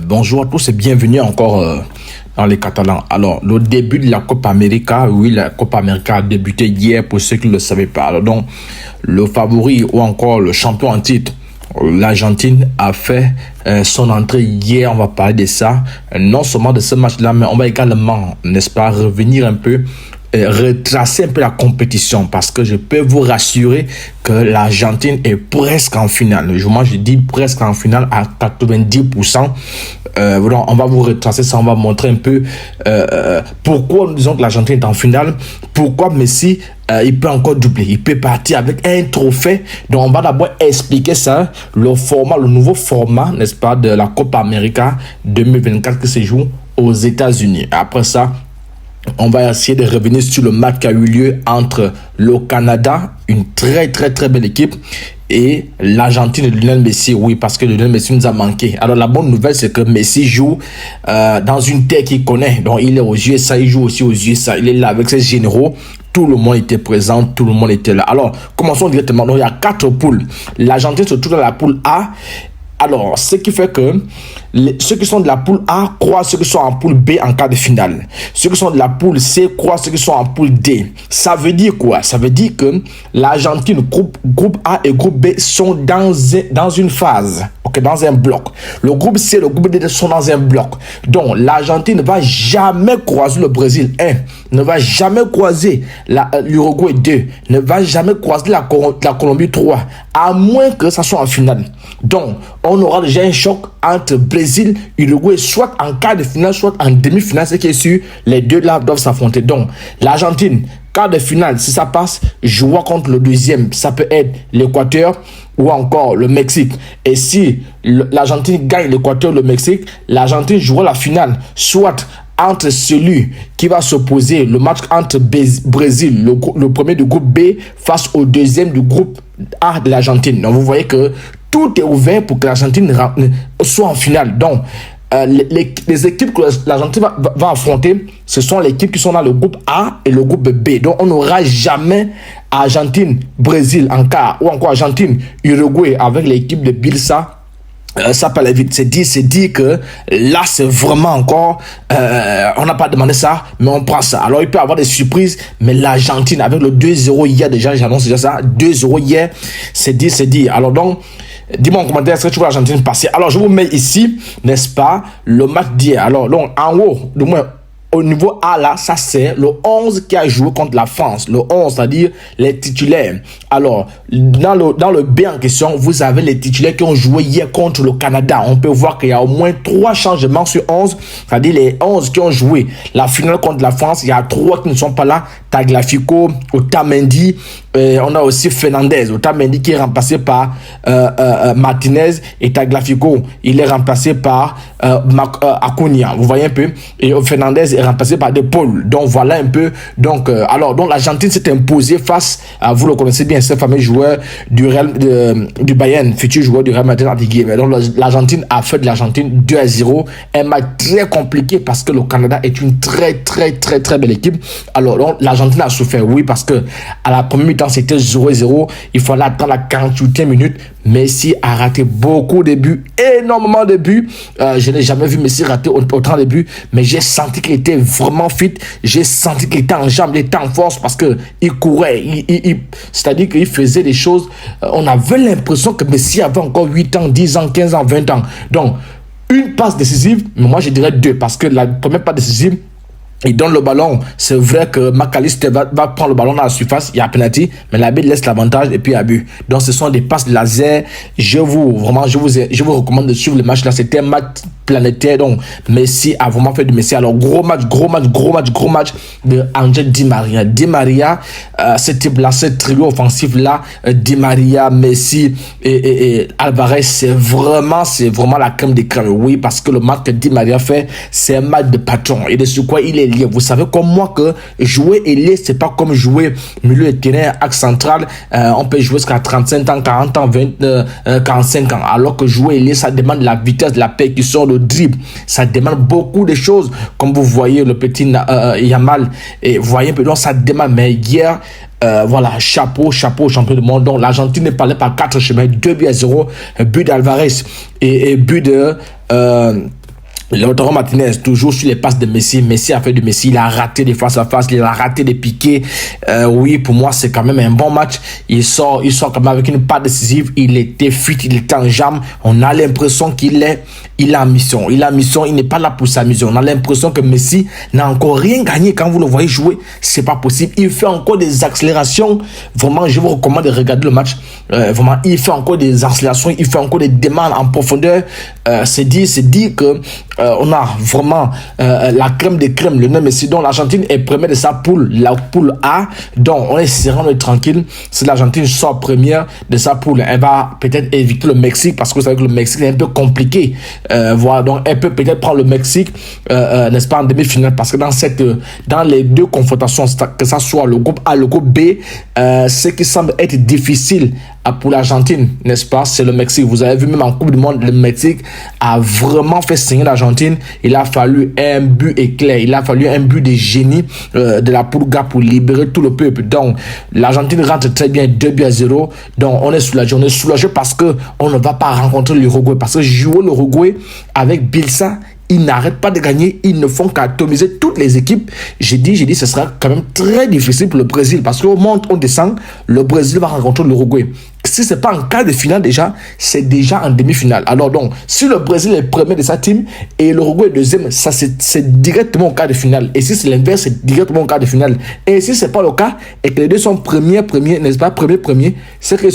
Bonjour à tous et bienvenue encore dans les Catalans. Alors, le début de la Copa América, oui, la Copa América a débuté hier pour ceux qui ne le savaient pas. Alors, donc, le favori ou encore le champion en titre, l'Argentine a fait son entrée hier. On va parler de ça, non seulement de ce match-là, mais on va également, n'est-ce pas, revenir un peu, retracer un peu la compétition, parce que je peux vous rassurer que l'Argentine est presque en finale. Moi, je dis presque en finale à 90%. On va vous retracer ça, on va montrer un peu pourquoi nous disons que l'Argentine est en finale, pourquoi Messi il peut encore doubler, il peut partir avec un trophée. Donc on va d'abord expliquer ça, le format, le nouveau format, n'est-ce pas, de la Copa América 2024 qui se joue aux États-Unis. Après ça, on va essayer de revenir sur le match qui a eu lieu entre le Canada, une très belle équipe, et l'Argentine de Lionel Messi. Oui, parce que Lionel Messi nous a manqué. Alors la bonne nouvelle, c'est que Messi joue dans une terre qu'il connaît. Donc il est aux USA, il joue aussi aux USA. Il est là avec ses généraux. Tout le monde était présent, tout le monde était là. Alors, commençons directement. Donc il y a 4 poules. L'Argentine se trouve dans la poule A. Alors, ce qui fait que ceux qui sont de la poule A croient ceux qui sont en poule B en cas de finale. Ceux qui sont de la poule C croient ceux qui sont en poule D. Ça veut dire quoi? Ça veut dire que l'Argentine, groupe A et groupe B sont dans une phase, dans un bloc. Le groupe C et le groupe D sont dans un bloc. Donc, l'Argentine ne va jamais croiser le Brésil 1, ne va jamais croiser l'Uruguay 2, ne va jamais croiser la Colombie 3, à moins que ça soit en finale. Donc, on aura déjà un choc entre Brésil, Uruguay, soit en quart de finale, soit en demi-finale, ce qui est sûr, les deux là doivent s'affronter. Donc, l'Argentine, quart de finale, si ça passe, jouera contre le deuxième. Ça peut être l'Équateur ou encore le Mexique. Et si l'Argentine gagne l'Équateur ou le Mexique, l'Argentine jouera la finale, soit entre celui qui va s'opposer, le match entre Brésil, le premier du groupe B, face au deuxième du groupe A de l'Argentine. Donc, vous voyez que tout est ouvert pour que l'Argentine soit en finale. Donc, les équipes que l'Argentine va affronter, ce sont les équipes qui sont dans le groupe A et le groupe B. Donc, on n'aura jamais Argentine-Brésil en quart, ou encore Argentine-Uruguay avec l'équipe de Bielsa. Ça peut aller vite. C'est dit que là, c'est vraiment encore, on n'a pas demandé ça, mais on prend ça. Alors, il peut y avoir des surprises, mais l'Argentine, avec le 2-0 hier, déjà, j'annonce déjà ça, 2-0 hier, c'est dit. Alors donc, dis-moi en commentaire, est-ce que tu vois l'Argentine passer? Alors, je vous mets ici, n'est-ce pas, le match d'hier. Alors, donc, en haut, du moins, au niveau A, là, ça c'est le 11 qui a joué contre la France. Le 11, c'est-à-dire les titulaires. Alors, dans le B en question, vous avez les titulaires qui ont joué hier contre le Canada. On peut voir qu'il y a au moins 3 changements sur 11. C'est-à-dire les 11 qui ont joué la finale contre la France. Il y a 3 qui ne sont pas là. Tagliafico, Otamendi. On a aussi Fernandez. Otamendi qui est remplacé par Martinez. Et Tagliafico, il est remplacé par Acuna. Vous voyez un peu. Et Fernandez est remplacé par De Paul. Donc voilà un peu. Donc l'Argentine s'est imposée face à, vous le connaissez bien, ce fameux joueur du Bayern, futur joueur du Real Madrid. Donc l'Argentine a fait de l'Argentine 2-0. Un match très compliqué parce que le Canada est une très belle équipe. Alors donc, l'Argentine a souffert, oui, parce que à la première mi-temps c'était 0-0. Il fallait attendre la 48e minute. Messi a raté beaucoup de buts, énormément de buts. Je n'ai jamais vu Messi rater autant de buts, mais j'ai senti qu'il était vraiment fit. J'ai senti qu'il était en jambes, il était en force parce que il courait. C'est-à-dire qu'il faisait des choses. On avait l'impression que Messi avait encore 8 ans, 10 ans, 15 ans, 20 ans. Donc, une passe décisive, mais moi je dirais 2, parce que la première passe décisive, il donne le ballon. C'est vrai que McAllister va prendre le ballon dans la surface. Il y a penalty, mais l'arbitre laisse l'avantage et puis il y a but. Donc ce sont des passes laser. Je vous recommande de suivre le match là. C'était un match planétaire. Donc Messi a vraiment fait du Messi. Alors gros match de Angel Di Maria. Di Maria, ce type là, ce trio offensif là, Di Maria, Messi et Alvarez, c'est vraiment la crème des crèmes. Oui, parce que le match que Di Maria fait, c'est un match de patron. Et de ce quoi il est lié. Vous savez comme moi que jouer ailier, c'est pas comme jouer milieu de terrain, axe central. On peut jouer jusqu'à 35 ans, 40 ans, 45 ans. Alors que jouer ailier, ça demande la vitesse, la percussion, le dribble. Ça demande beaucoup de choses. Comme vous voyez le petit Yamal. Et vous voyez un peu, donc ça demande. Mais hier, voilà, chapeau, champion du monde. Donc l'Argentine est parlée par 4 chemins, 2-0, but d'Alvarez et but de... Lautaro Martinez, toujours sur les passes de Messi. Messi a fait de Messi, il a raté des face à face, il a raté des piqués. Oui, pour moi, c'est quand même un bon match. Il sort quand même avec une passe décisive. Il était fit, il était en jambes. On a l'impression qu'il est en mission. Il n'est pas là pour s'amuser. On a l'impression que Messi n'a encore rien gagné quand vous le voyez jouer. C'est pas possible. Il fait encore des accélérations. Vraiment, je vous recommande de regarder le match. Vraiment, il fait encore des accélérations. Il fait encore des demandes en profondeur. C'est dit que on a vraiment la crème des crèmes, le nom Messi. Donc l'Argentine est première de sa poule, la poule A. Donc on est serein, on est tranquille. Si l'Argentine sort première de sa poule, elle va peut-être éviter le Mexique, parce que vous savez que le Mexique est un peu compliqué. Voilà, donc elle peut peut-être prendre le Mexique, n'est-ce pas, en demi-finale, parce que dans les deux confrontations, que ça soit le groupe A, le groupe B, ce qui semble être difficile pour l'Argentine, n'est-ce pas, c'est le Mexique. Vous avez vu, même en Coupe du Monde, le Mexique a vraiment fait saigner l'Argentine. Il a fallu un but éclair, il a fallu un but de génie de la Pulga pour libérer tout le peuple. Donc l'Argentine rentre très bien, 2-0. Donc on est soulagé parce que on ne va pas rencontrer l'Uruguay, parce que jouer l'Uruguay avec Bielsa, ils n'arrêtent pas de gagner, ils ne font qu'atomiser toutes les équipes. J'ai dit, ce sera quand même très difficile pour le Brésil, parce qu'au monte, on descend, le Brésil va rencontrer l'Uruguay. Si ce n'est pas en quart de finale déjà, c'est déjà en demi-finale. Alors donc, si le Brésil est premier de sa team et l'Uruguay est deuxième, ça c'est directement au quart de finale. Et si c'est l'inverse, c'est directement au quart de finale. Et si ce n'est pas le cas, et que les deux sont premiers, n'est-ce pas, premier, c'est que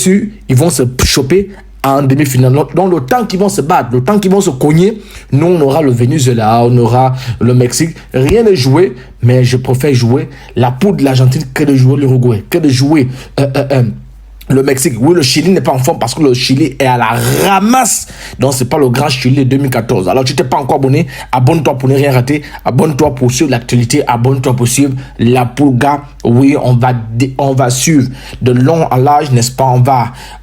ils vont se choper en demi-finale. Donc le temps qu'ils vont se battre, le temps qu'ils vont se cogner, nous on aura le Venezuela, on aura le Mexique. Rien n'est joué, mais je préfère jouer la poule de l'Argentine que de jouer l'Uruguay, que de jouer le Mexique. Oui, le Chili n'est pas en forme parce que le Chili est à la ramasse. Donc, c'est pas le grand Chili de 2014. Alors, tu t'es pas encore abonné, abonne-toi pour ne rien rater. Abonne-toi pour suivre l'actualité. Abonne-toi pour suivre la Pulga. Oui, on va suivre de long en large, n'est-ce pas?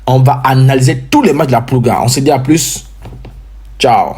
On va analyser tous les matchs de la Pulga. On se dit à plus. Ciao.